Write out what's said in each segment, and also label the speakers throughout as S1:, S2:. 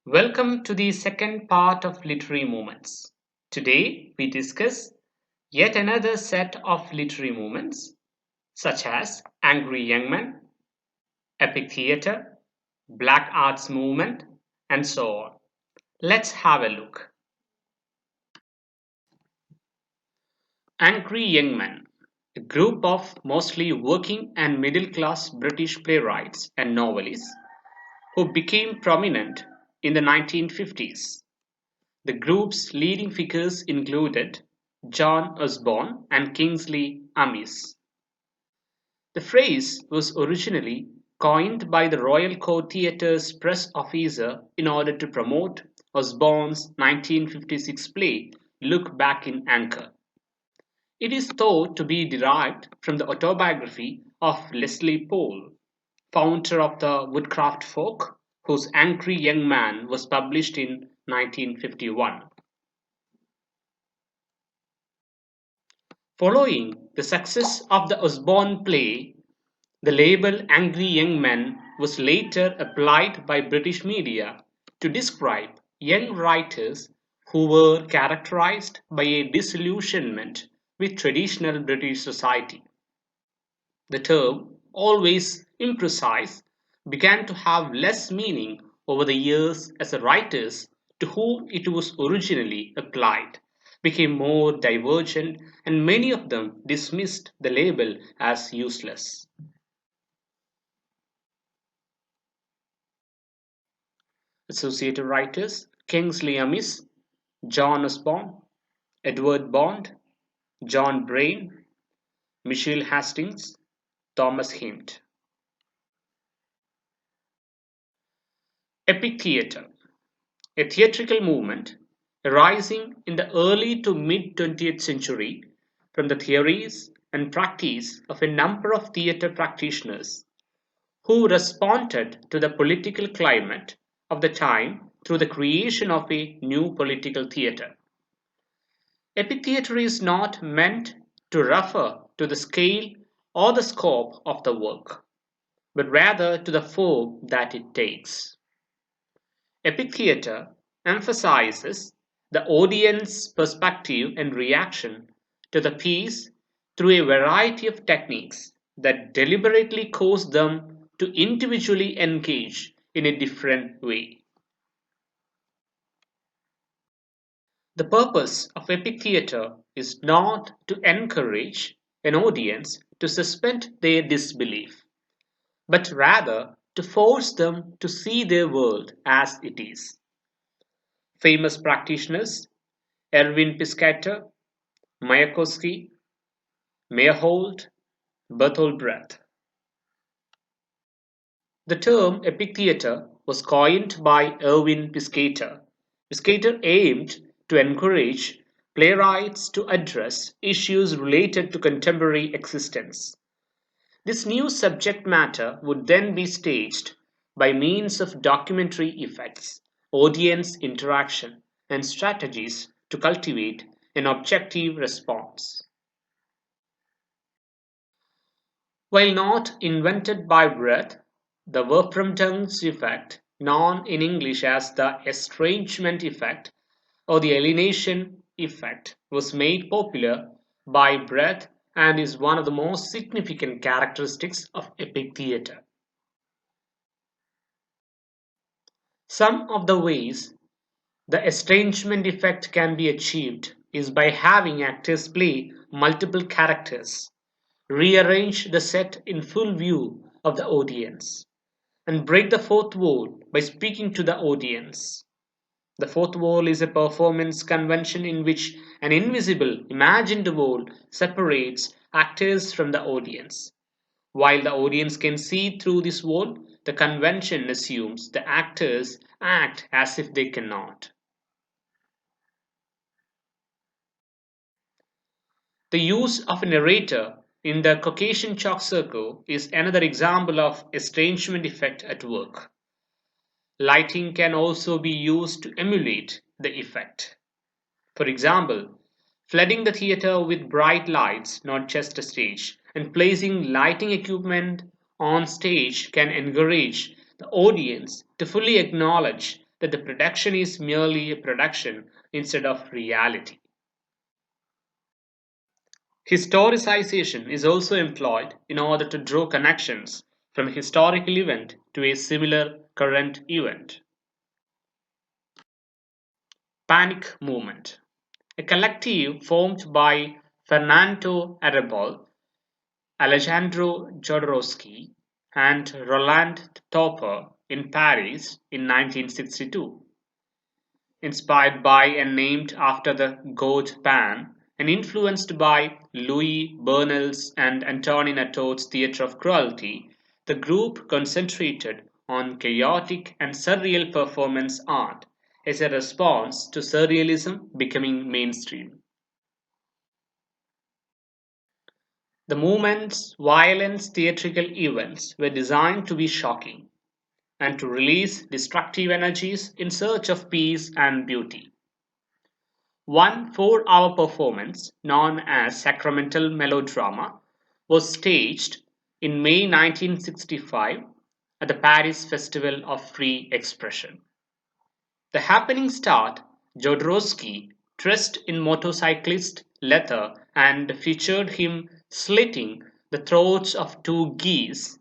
S1: Welcome to the second part of literary movements. Today we discuss yet another set of literary movements such as Angry Young Men, Epic Theatre, Black Arts Movement, and so on. Let's have a look. Angry Young Men, a group of mostly working and middle class British playwrights and novelists who became prominent in the 1950s. The group's leading figures included John Osborne and Kingsley Amis. The phrase was originally coined by the Royal Court Theatre's press officer in order to promote Osborne's 1956 play Look Back in Anchor. It is thought to be derived from the autobiography of Leslie Poole, founder of the Woodcraft folk, whose Angry Young Man was published in 1951. Following the success of the Osborne play, the label Angry Young Men was later applied by British media to describe young writers who were characterized by a disillusionment with traditional British society. The term, always imprecise, began to have less meaning over the years as the writers to whom it was originally applied became more divergent and many of them dismissed the label as useless. Associated writers Kingsley Amis, John Osborne, Edward Bond, John Brain, Michael Hastings, Thomas Hint. Epic theatre, a theatrical movement arising in the early to mid 20th century from the theories and practice of a number of theatre practitioners who responded to the political climate of the time through the creation of a new political theatre. Epic theatre is not meant to refer to the scale or the scope of the work, but rather to the form that it takes. Epic theatre emphasizes the audience's perspective and reaction to the piece through a variety of techniques that deliberately cause them to individually engage in a different way. The purpose of epic theatre is not to encourage an audience to suspend their disbelief, but rather to force them to see their world as it is. Famous practitioners Erwin Piscator, Mayakovsky, Meyerhold, Bertolt Brecht. The term epic theatre was coined by Erwin Piscator. Piscator aimed to encourage playwrights to address issues related to contemporary existence. This new subject matter would then be staged by means of documentary effects, audience interaction, and strategies to cultivate an objective response. While not invented by Brecht, the Wolfram-Dunst effect, known in English as the estrangement effect or the alienation effect, was made popular by Brecht and is one of the most significant characteristics of epic theatre. Some of the ways the estrangement effect can be achieved is by having actors play multiple characters, rearrange the set in full view of the audience, and break the fourth wall by speaking to the audience. The fourth wall is a performance convention in which an invisible, imagined wall separates actors from the audience. While the audience can see through this wall, the convention assumes the actors act as if they cannot. The use of a narrator in the Caucasian chalk circle is another example of estrangement effect at work. Lighting can also be used to emulate the effect. For example, flooding the theater with bright lights, not just a stage, and placing lighting equipment on stage can encourage the audience to fully acknowledge that the production is merely a production instead of reality. Historicization is also employed in order to draw connections from a historical event to a similar current event. Panic movement. A collective formed by Fernando Arrabal, Alejandro Jodorowsky, and Roland Topper in Paris in 1962. Inspired by and named after the god Pan, and influenced by Louis Bernal's and Antonin Artaud's theatre of cruelty, the group concentrated on chaotic and surreal performance art as a response to surrealism becoming mainstream. The movement's violent theatrical events were designed to be shocking and to release destructive energies in search of peace and beauty. One 4-hour performance, known as Sacramental Melodrama, was staged in May 1965 at the Paris Festival of Free Expression. The happening starred Jodorowsky dressed in motorcyclist leather and featured him slitting the throats of 2 geese,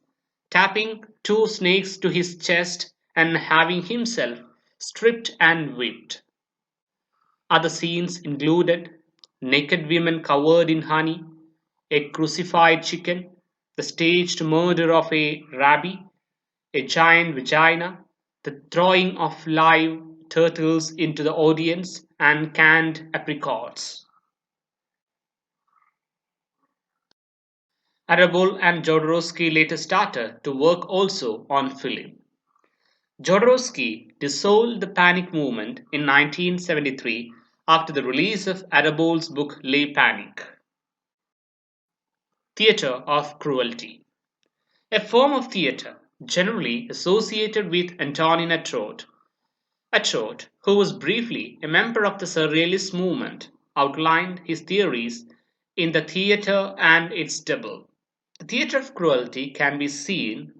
S1: tapping 2 snakes to his chest, and having himself stripped and whipped. Other scenes included naked women covered in honey, a crucified chicken, the staged murder of a rabbi, a giant vagina, the throwing of live turtles into the audience, and canned apricots. Arrabal and Jodorowsky later started to work also on film. Jodorowsky dissolved the panic movement in 1973 after the release of Arrabal's book Les Paniques. Theatre of cruelty. A form of theatre generally associated with Antonin Artaud. Artaud, who was briefly a member of the Surrealist movement, outlined his theories in The Theatre and Its Double. The theatre of cruelty can be seen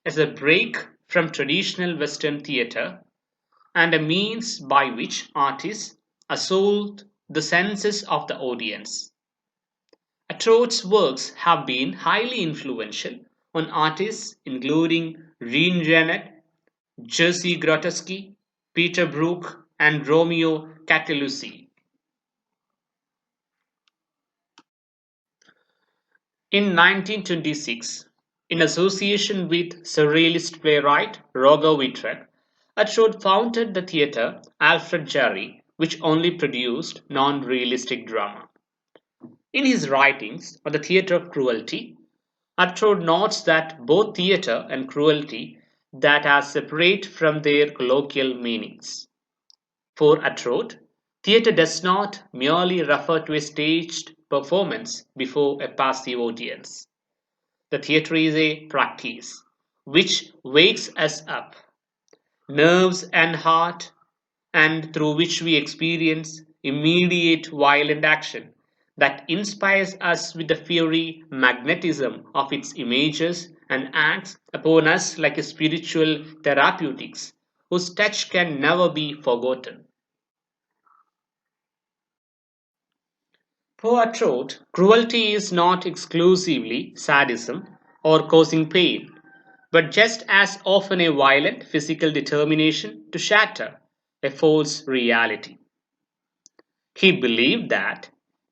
S1: as a break from traditional Western theatre and a means by which artists assault the senses of the audience. Artaud's works have been highly influential on artists including Jean Genet, Jerzy Grotowski, Peter Brook, and Romeo Cataluzzi. In 1926, in association with Surrealist playwright Roger Whittrek, Artaud founded the theatre Alfred Jarry, which only produced non-realistic drama. In his writings on the theatre of cruelty, Artaud notes that both theatre and cruelty that are separate from their colloquial meanings. For Artaud, theatre does not merely refer to a staged performance before a passive audience. The theatre is a practice which wakes us up, nerves and heart, and through which we experience immediate violent action that inspires us with the fiery magnetism of its images and acts upon us like a spiritual therapeutics whose touch can never be forgotten. For Artaud, cruelty is not exclusively sadism or causing pain, but just as often a violent physical determination to shatter a false reality. He believed that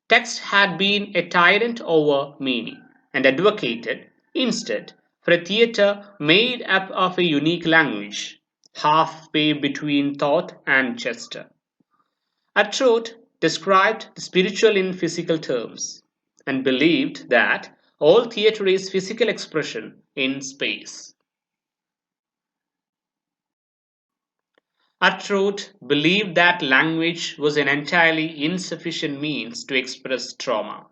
S1: text had been a tyrant over meaning and advocated, instead, for a theatre made up of a unique language, halfway between thought and gesture. Artaud described the spiritual in physical terms and believed that all theatre is physical expression in space. Artaud believed that language was an entirely insufficient means to express trauma.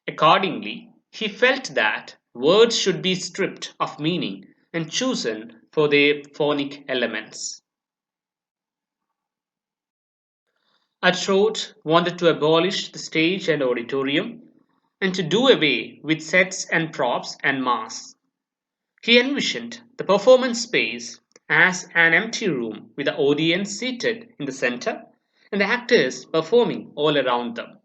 S1: Accordingly, he felt that words should be stripped of meaning and chosen for their phonic elements. Artaud wanted to abolish the stage and auditorium and to do away with sets and props and masks. He envisioned the performance space as an empty room with the audience seated in the center and the actors performing all around them.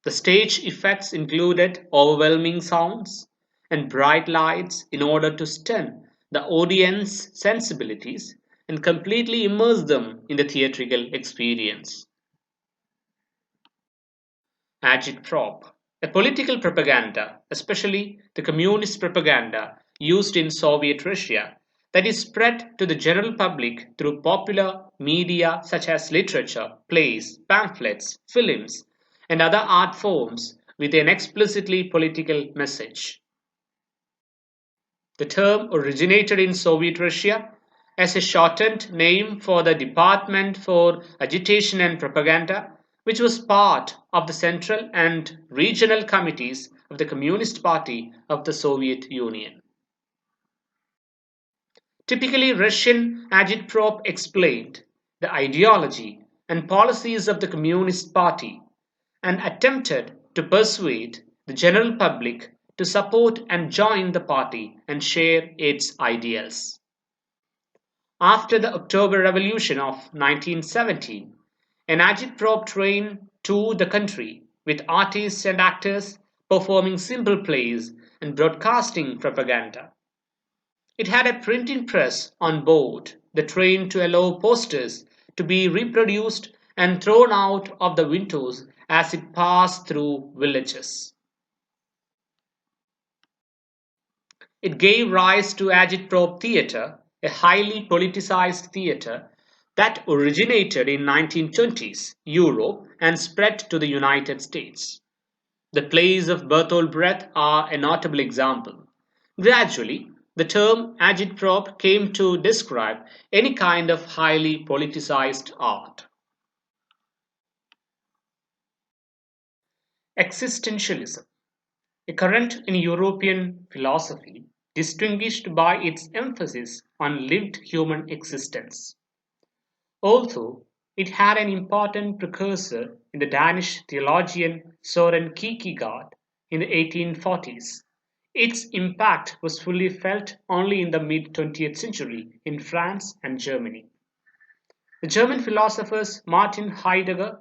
S1: The stage effects included overwhelming sounds and bright lights in order to stun the audience sensibilities and completely immerse them in the theatrical experience. Agitprop, a political propaganda, especially the communist propaganda used in Soviet Russia, that is spread to the general public through popular media such as literature, plays, pamphlets, films, and other art forms with an explicitly political message. The term originated in Soviet Russia as a shortened name for the Department for Agitation and Propaganda, which was part of the central and regional committees of the Communist Party of the Soviet Union. Typically, Russian agitprop explained the ideology and policies of the Communist Party and attempted to persuade the general public to support and join the party and share its ideals. After the October Revolution of 1917, an agitprop train toured the country with artists and actors performing simple plays and broadcasting propaganda. It had a printing press on board the train to allow posters to be reproduced and thrown out of the windows as it passed through villages. It gave rise to agitprop theatre, a highly politicized theatre that originated in 1920s Europe and spread to the United States. The plays of Bertolt Brecht are a notable example. Gradually, the term agitprop came to describe any kind of highly politicized art. Existentialism, a current in European philosophy distinguished by its emphasis on lived human existence. Although it had an important precursor in the Danish theologian Søren Kierkegaard in the 1840s, its impact was fully felt only in the mid 20th century in France and Germany. The German philosophers Martin Heidegger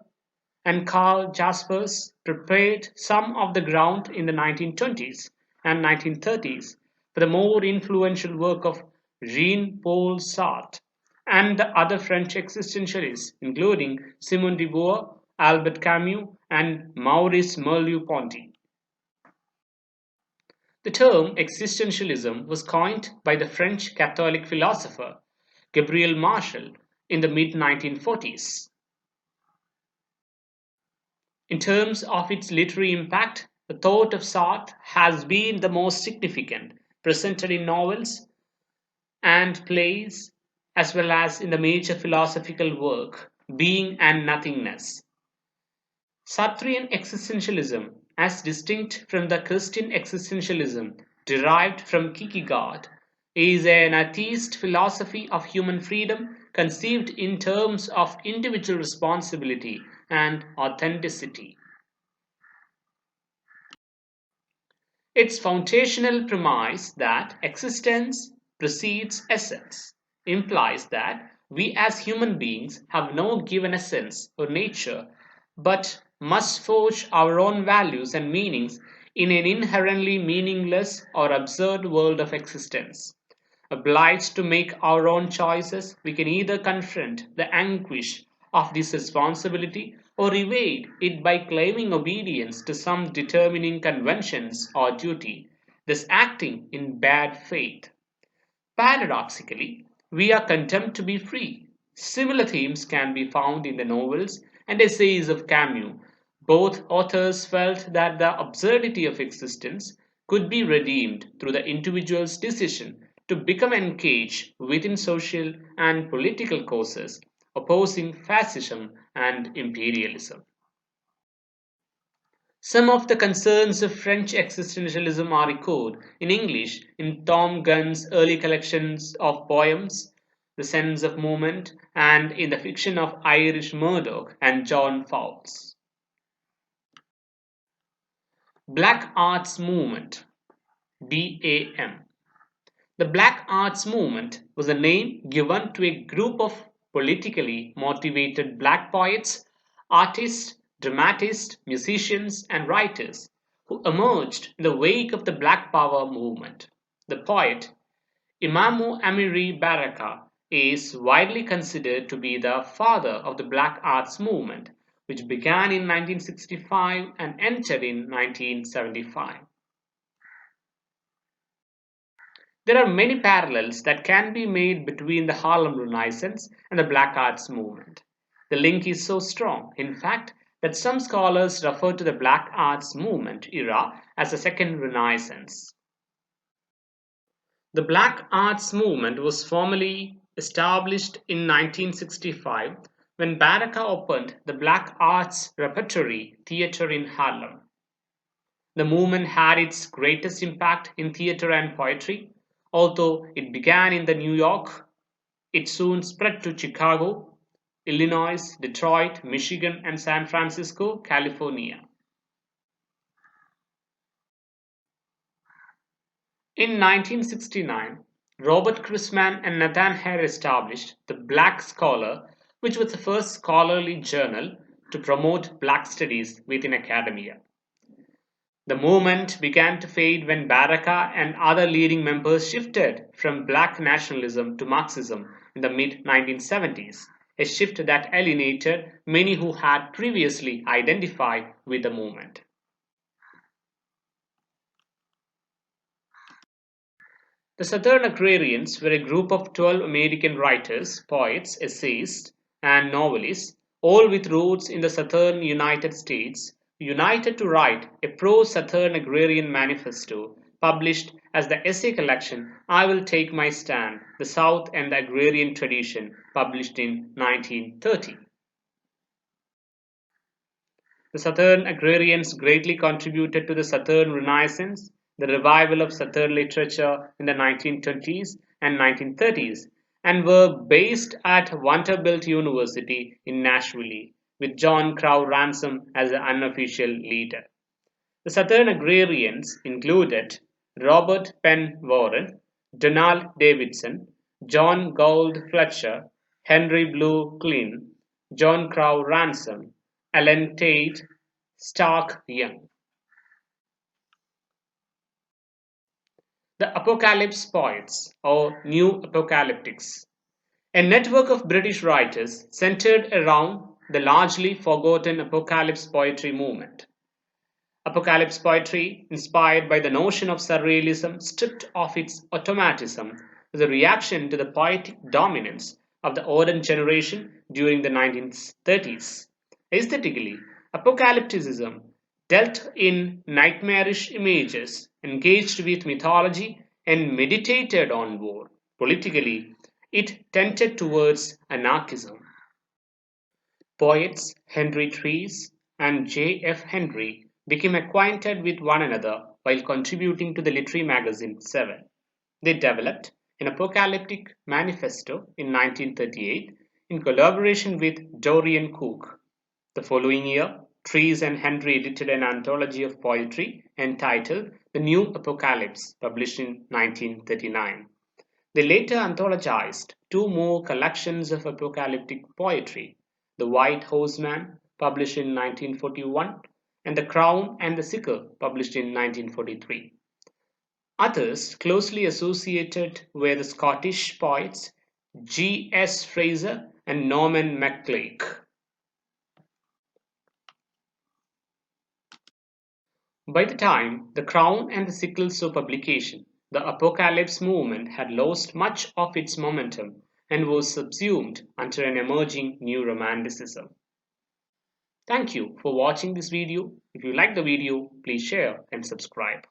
S1: and Karl Jaspers prepared some of the ground in the 1920s and 1930s for the more influential work of Jean-Paul Sartre and the other French existentialists, including Simone de Beauvoir, Albert Camus, and Maurice Merleau-Ponty. The term existentialism was coined by the French Catholic philosopher Gabriel Marshall in the mid 1940s. In terms of its literary impact, the thought of Sartre has been the most significant, presented in novels and plays, as well as in the major philosophical work, Being and Nothingness. Sartrean existentialism, as distinct from the Christian existentialism derived from Kierkegaard, is an atheist philosophy of human freedom conceived in terms of individual responsibility and authenticity. Its foundational premise that existence precedes essence implies that we as human beings have no given essence or nature but must forge our own values and meanings in an inherently meaningless or absurd world of existence. Obliged to make our own choices, we can either confront the anguish of this responsibility or evade it by claiming obedience to some determining conventions or duty, thus acting in bad faith. Paradoxically, we are condemned to be free. Similar themes can be found in the novels and essays of Camus. Both authors felt that the absurdity of existence could be redeemed through the individual's decision to become engaged within social and political causes opposing fascism and imperialism. Some of the concerns of French existentialism are echoed in English in Tom Gunn's early collections of poems, The Sense of Movement, and in the fiction of Irish Murdoch and John Fowles. Black Arts Movement, BAM. The Black Arts Movement was a name given to a group of politically motivated black poets, artists, dramatists, musicians, and writers who emerged in the wake of the Black Power movement. The poet Imamu Amiri Baraka is widely considered to be the father of the Black Arts Movement, which began in 1965 and ended in 1975. There are many parallels that can be made between the Harlem Renaissance and the Black Arts Movement. The link is so strong, in fact, that some scholars refer to the Black Arts Movement era as the Second Renaissance. The Black Arts Movement was formally established in 1965 when Baraka opened the Black Arts Repertory Theatre in Harlem. The movement had its greatest impact in theatre and poetry. Although it began in New York, it soon spread to Chicago, Illinois, Detroit, Michigan, and San Francisco, California. In 1969, Robert Chrisman and Nathan Hare established the Black Scholar, which was the first scholarly journal to promote black studies within academia. The movement began to fade when Baraka and other leading members shifted from black nationalism to Marxism in the mid-1970s, a shift that alienated many who had previously identified with the movement. The Southern Agrarians were a group of 12 American writers, poets, essayists, and novelists, all with roots in the southern United States, united to write a pro-Southern agrarian manifesto published as the essay collection I Will Take My Stand, The South and the Agrarian Tradition, published in 1930. The Southern Agrarians greatly contributed to the Southern Renaissance, the revival of Southern literature in the 1920s and 1930s, and were based at Vanderbilt University in Nashville, with John Crow Ransom as the unofficial leader. The Southern Agrarians included Robert Penn Warren, Donald Davidson, John Gould Fletcher, Henry Blue Klein, John Crow Ransom, Allen Tate, Stark Young. The Apocalypse Poets, or New Apocalyptics, a network of British writers centered around the largely forgotten apocalypse poetry movement. Apocalypse poetry, inspired by the notion of surrealism stripped of its automatism, was a reaction to the poetic dominance of the modern generation during the 1930s. Aesthetically, apocalypticism dealt in nightmarish images, engaged with mythology, and meditated on war. Politically, it tended towards anarchism. Poets Henry Trees and J. F. Henry became acquainted with one another while contributing to the literary magazine Seven. They developed an apocalyptic manifesto in 1938 in collaboration with Dorian Cook. The following year, Trees and Henry edited an anthology of poetry entitled The New Apocalypse, published in 1939. They later anthologized two more collections of apocalyptic poetry, The White Horseman, published in 1941, and The Crown and the Sickle, published in 1943. Others closely associated were the Scottish poets G. S. Fraser and Norman MacLeish. By the time The Crown and the Sickle saw publication, the apocalypse movement had lost much of its momentum and was subsumed under an emerging new romanticism. Thank you for watching this video. If you like the video, please share and subscribe.